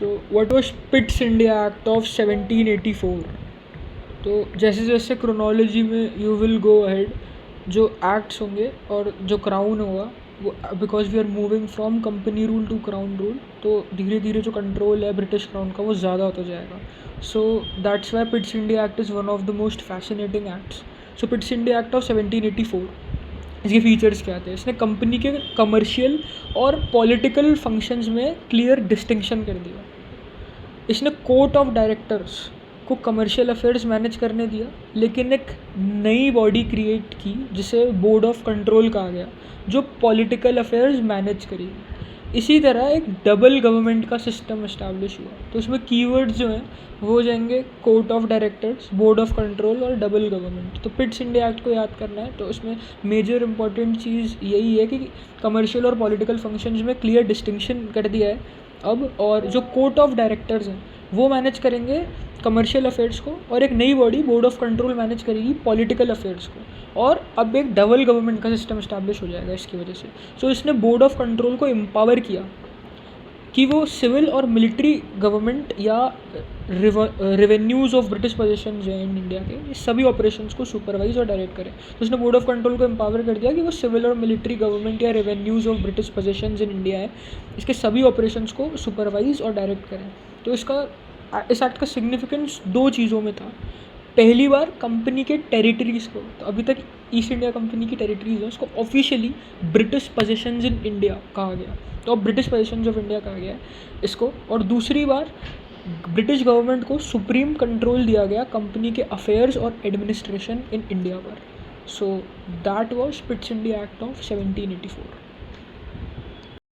So what was Pitt's India Act of 1784? तो जैसे जैसे क्रोनोलॉजी में यू विल गो अहेड, जो एक्ट्स होंगे और जो क्राउन होगा वो, because we are moving from company rule to crown rule, तो धीरे धीरे जो कंट्रोल है ब्रिटिश क्राउन का वो ज़्यादा होता जाएगा. So that's why पिट्स India act is one of the most fascinating acts. So पिट्स India Act of 1784, इसके फीचर्स क्या थे? इसने कंपनी के कमर्शियल और पॉलिटिकल फंक्शंस में क्लियर डिस्टिंक्शन कर दिया. इसने कोर्ट ऑफ डायरेक्टर्स को कमर्शियल अफेयर्स मैनेज करने दिया, लेकिन एक नई बॉडी क्रिएट की जिसे बोर्ड ऑफ कंट्रोल कहा गया, जो पॉलिटिकल अफेयर्स मैनेज करेगी. इसी तरह एक डबल गवर्नमेंट का सिस्टम इस्टेब्लिश हुआ. तो इसमें कीवर्ड्स जो हैं वो हो जाएंगे court of directors, board of control और डबल गवर्नमेंट. तो पिट्स इंडिया एक्ट को याद करना है तो इसमें मेजर इंपॉर्टेंट चीज़ यही है कि कमर्शियल और पॉलिटिकल फंक्शंस में क्लियर डिस्टिंक्शन कर दिया है अब. और जो कोर्ट ऑफ डायरेक्टर्स हैं वो मैनेज करेंगे कमर्शियल अफेयर्स को, और एक नई body board of control manage करेगी पॉलिटिकल अफेयर्स को. और अब एक डबल गवर्नमेंट का सिस्टम इस्टेब्लिश हो जाएगा इसकी वजह से. सो इसने बोर्ड ऑफ कंट्रोल को एम्पावर किया कि वो सिविल और मिलिट्री गवर्नमेंट या रेवेन्यूज़ ऑफ ब्रिटिश पोजेशन जो है इन इंडिया के, इस सभी ऑपरेशंस को सुपरवाइज और डायरेक्ट करें. तो उसने बोर्ड ऑफ कंट्रोल को एम्पावर कर दिया कि वो सिविल और मिलिट्री गवर्नमेंट या revenues of British possession in India है, इसके सभी ऑपरेशंस को सुपरवाइज और डायरेक्ट करें. तो इस एक्ट का सिग्निफिकेंस दो चीज़ों में था. पहली बार कंपनी के टेरिटरीज़ को, तो अभी तक ईस्ट इंडिया कंपनी की टेरिटरीज़ है, उसको officially British possessions in India कहा गया. तो अब ब्रिटिश पोजेशंस ऑफ इंडिया कहा गया है इसको. और दूसरी बार ब्रिटिश गवर्नमेंट को सुप्रीम कंट्रोल दिया गया कंपनी के अफेयर्स और एडमिनिस्ट्रेशन इन इंडिया पर. So that was Pitt's India Act of 1784.